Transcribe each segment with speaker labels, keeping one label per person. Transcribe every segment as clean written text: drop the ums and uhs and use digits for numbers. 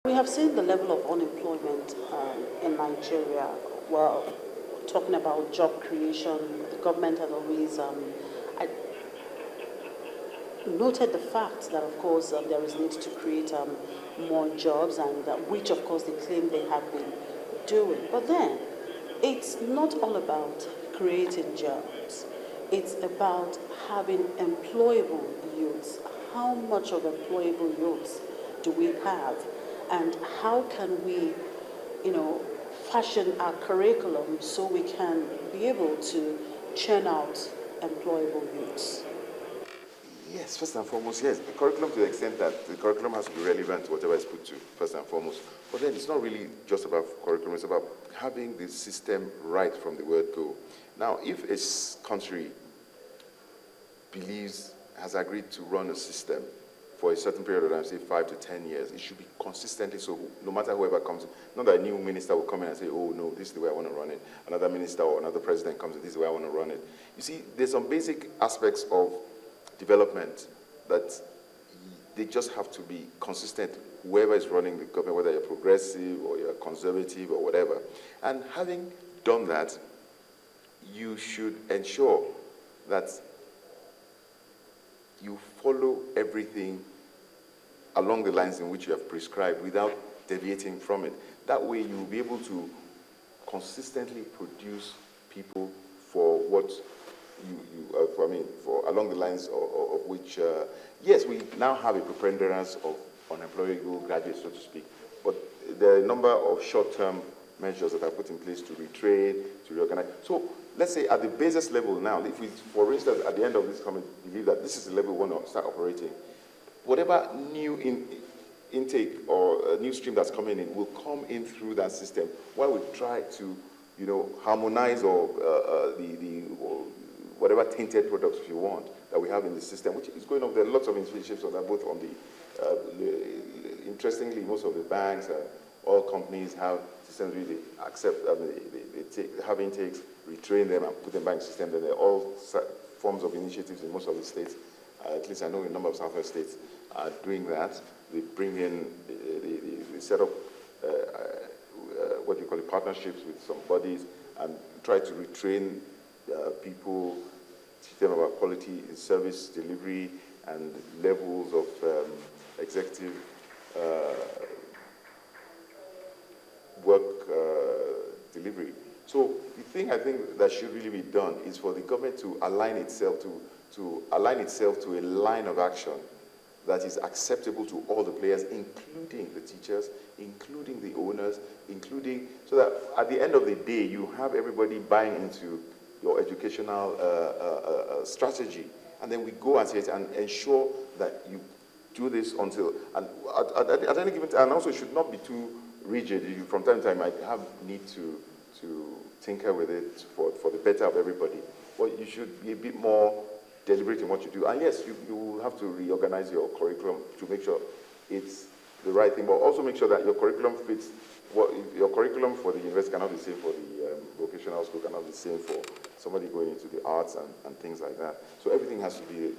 Speaker 1: We have seen the level of unemployment in Nigeria. Well, talking about job creation, the government has always I noted the fact that, of course, there is need to create more jobs, and which, of course, they claim they have been doing. But then, it's not all about creating jobs. It's about having employable youths. How much of employable youths do we have? And how can we, fashion our curriculum so we can be able to churn out employable youths?
Speaker 2: Yes, first and foremost, yes. The curriculum, to the extent that the curriculum has to be relevant to whatever is put to, first and foremost. But then it's not really just about curriculum, it's about having the system right from the word go. Now, if a country has agreed to run a system for a certain period of time, say 5 to 10 years, it should be consistently so, no matter whoever comes. Not that a new minister will come in and say, oh no, this is the way I want to run it. Another minister or another president comes in, this is the way I want to run it. You see, there's some basic aspects of development that they just have to be consistent, whoever is running the government, whether you're progressive or you're conservative or whatever. And having done that, you should ensure that you follow everything along the lines in which you have prescribed without deviating from it. That way you'll be able to consistently produce people for what for along the lines of which, yes, we now have a preponderance of unemployable graduates, so to speak, but there are a number of short-term measures that are put in place to retrain, to reorganize. So let's say at the basis level now, if we, for instance, at the end of this comment, believe that this is the level we want to start operating, whatever new intake or new stream that's coming in will come in through that system while we try to, harmonize or whatever tainted products, if you want, that we have in the system, which is going on. There are lots of initiatives on that, both on interestingly, most of the banks and oil companies have systems where they accept, they have intakes, retrain them, and put them back in the system. Then there are all forms of initiatives in most of the states. At least I know a number of southwest states are doing that. They bring in, they set up what you call it, partnerships with some bodies and try to retrain people, teach them about quality in service delivery and levels of executive work delivery. So the thing I think that should really be done is for the government to align itself to a line of action that is acceptable to all the players, including the teachers, including the owners, so that at the end of the day, you have everybody buying into your educational strategy. And then we go at it and ensure that you do this until, and at any given time, and also it should not be too rigid. You, from time to time, might have need to tinker with it for the better of everybody. But you should be a bit more deliberate in what you do. And yes, you will have to reorganize your curriculum to make sure it's the right thing, but also make sure that your curriculum fits. Your curriculum for the university cannot be the same for the vocational school, cannot be the same for somebody going into the arts and things like that. So everything has to be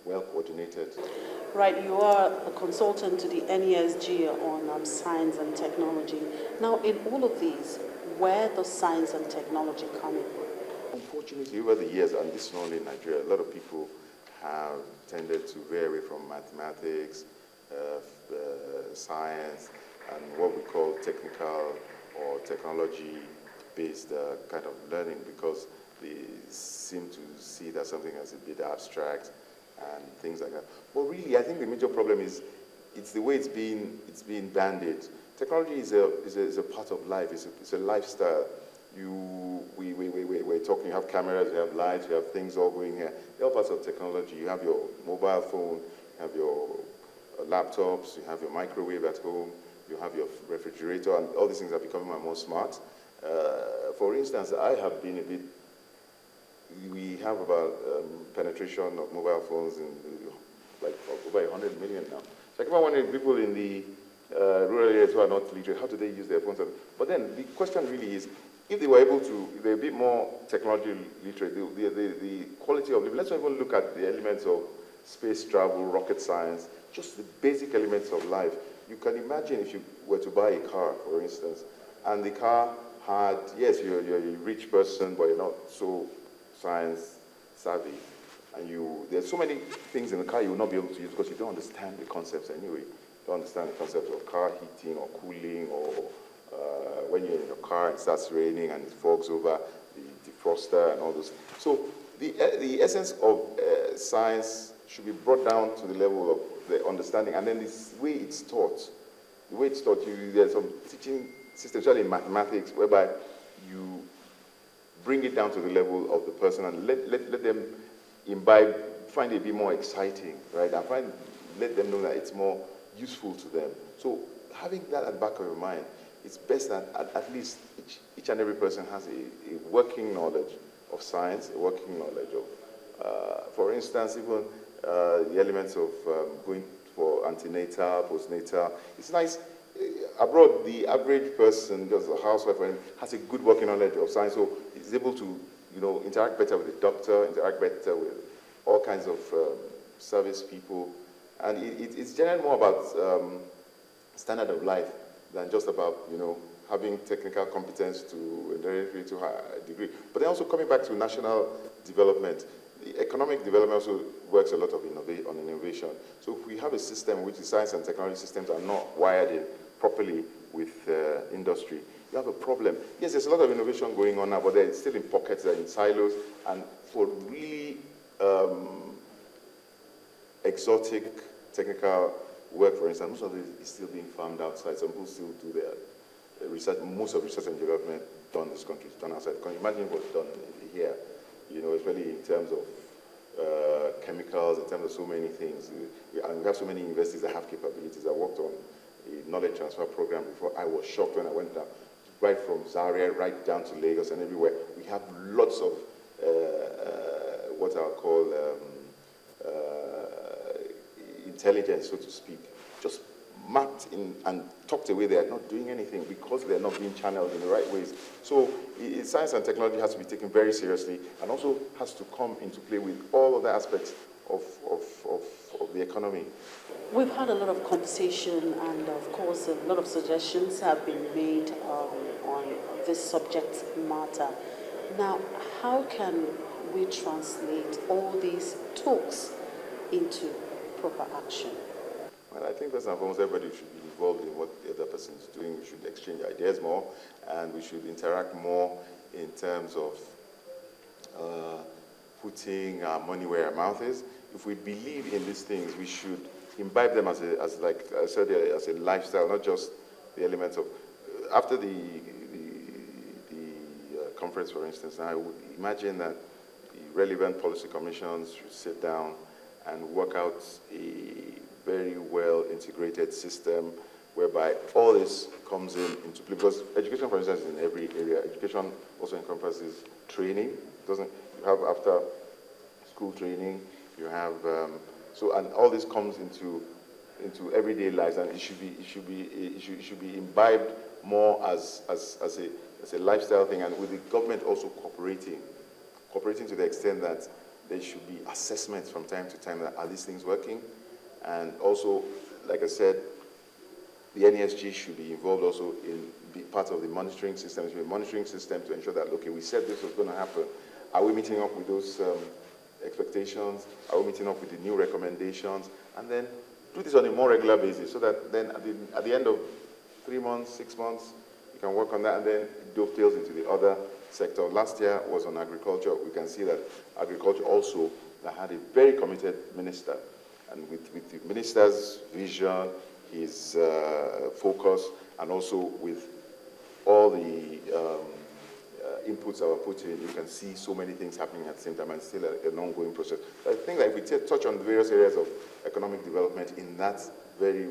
Speaker 2: well coordinated.
Speaker 1: Right, you are a consultant to the NESG on science and technology. Now, in all of these, where does science and technology come in?
Speaker 2: Unfortunately, over the years, and this is not only in Nigeria, a lot of people have tended to veer away from mathematics, science, and what we call technical or technology-based kind of learning, because they seem to see that something as a bit abstract and things like that. But really, I think the major problem is it's the way it's being banded. Technology is a part of life. It's a lifestyle. We're talking. You have cameras, you have lights, you have things all going here. They're all parts of technology. You have your mobile phone, you have your laptops, you have your microwave at home, you have your refrigerator, and all these things are becoming more and more smart. For instance, I have been a bit. We have about penetration of mobile phones in like over 100 million now. So I keep on wondering, people in the rural areas who are not literate, how do they use their phones? But then the question really is, if they were able to, if they're a bit more technology literate, the quality of living, let's not even look at the elements of space travel, rocket science, just the basic elements of life. you can imagine if you were to buy a car, for instance, and the car had, yes, you're a rich person, but you're not so science savvy. And there's so many things in the car you will not be able to use because you don't understand the concepts anyway. You don't understand the concepts of car heating or cooling, or when you're in your car and it starts raining and it fogs over, the defroster and all those. So the essence of science should be brought down to the level of the understanding, and then the way it's taught. There's some teaching systems, especially in mathematics, whereby you bring it down to the level of the person and let them imbibe, find it a bit more exciting, right? And let them know that it's more useful to them. So having that at the back of your mind, it's best that at least each and every person has a working knowledge of science, a working knowledge of, for instance, even the elements of going for antenatal, postnatal. It's nice. Abroad, the average person, just a housewife, has a good working knowledge of science, so he's able to, interact better with the doctor, interact better with all kinds of service people, and it's generally more about standard of life than just about, having technical competence to a high degree. But then also coming back to national development, the economic development also works a lot on innovation. So if we have a system in which the science and technology systems are not wired in properly with industry, you have a problem. Yes, there's a lot of innovation going on now, but they're still in pockets, they're in silos, and for really exotic technical work, for instance, most of it is still being farmed outside. Some people still do their research. Most of research and development done in this country is done outside. Can you imagine what's done here? Especially in terms of chemicals, in terms of so many things. And we have so many universities that have capabilities. I worked on a knowledge transfer program before. I was shocked when I went down, right from Zaria, right down to Lagos and everywhere. We have lots of what I'll call intelligence, so to speak, just mapped in and tucked away. They are not doing anything because they're not being channeled in the right ways. So science and technology has to be taken very seriously, and also has to come into play with all of the aspects of the economy.
Speaker 1: We've had a lot of conversation, and of course a lot of suggestions have been made on this subject matter. Now, how can we translate all these talks into proper action?
Speaker 2: Well, I think first and foremost, everybody should be involved in what the other person is doing. We should exchange ideas more, and we should interact more in terms of putting our money where our mouth is. If we believe in these things, we should imbibe them as like I said, as a lifestyle, not just the elements of. After the conference, for instance, I would imagine that the relevant policy commissions should sit down and work out a very well integrated system whereby all this comes into play. Because education, for instance, is in every area. Education also encompasses training. You have after school training, you have and all this comes into everyday lives, and it should be imbibed more as a lifestyle thing, and with the government also cooperating to the extent that there should be assessments from time to time that are these things working. And also, like I said, the NESG should be involved also in be part of the monitoring system. There should be a monitoring system to ensure that, okay, we said this was going to happen. Are we meeting up with those expectations? Are we meeting up with the new recommendations? And then do this on a more regular basis so that then at the end of 3 months, 6 months, you can work on that, and then it dovetails into the other sector. Last year was on agriculture. We can see that agriculture also had a very committed minister. And with the minister's vision, his focus, and also with all the inputs that were put in, you can see so many things happening at the same time, and still an ongoing process. I think that if we touch on the various areas of economic development in that very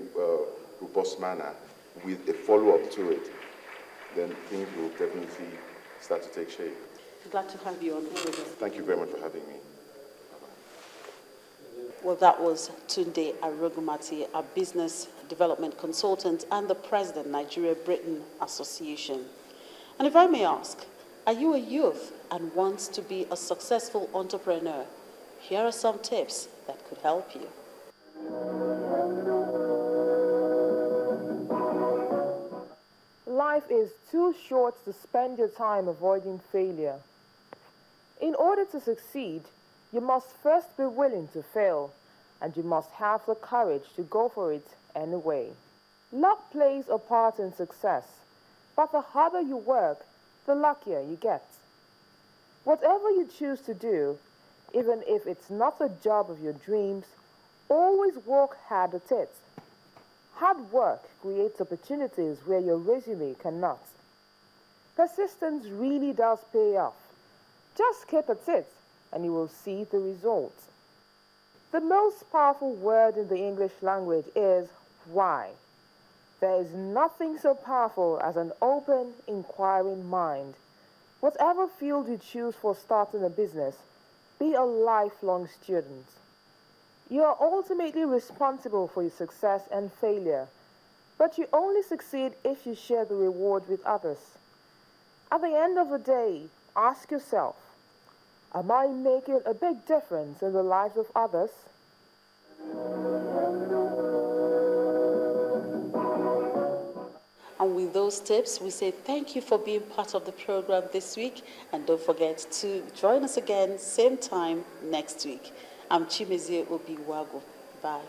Speaker 2: robust manner, with a follow-up to it, then things will definitely start to take shape.
Speaker 1: Glad to have you on board.
Speaker 2: Thank you very much for having me.
Speaker 1: Well, that was Tunde Arogumati, a business development consultant and the president, Nigeria-Britain Association. And if I may ask, are you a youth and want to be a successful entrepreneur? Here are some tips that could help you.
Speaker 3: life is too short to spend your time avoiding failure. In order to succeed, you must first be willing to fail, and you must have the courage to go for it anyway. Luck plays a part in success, but the harder you work, the luckier you get. Whatever you choose to do, even if it's not the job of your dreams, always work hard at it. Hard work creates opportunities where your resume cannot. Persistence really does pay off. Just keep at it and you will see the results. The most powerful word in the English language is why. There is nothing so powerful as an open, inquiring mind. Whatever field you choose for starting a business, be a lifelong student. You are ultimately responsible for your success and failure, but you only succeed if you share the reward with others. At the end of the day, ask yourself, am I making a big difference in the lives of others?
Speaker 1: And with those tips, we say thank you for being part of the program this week. And don't forget to join us again, same time next week. I'm Chimezie Obiwago. Bye.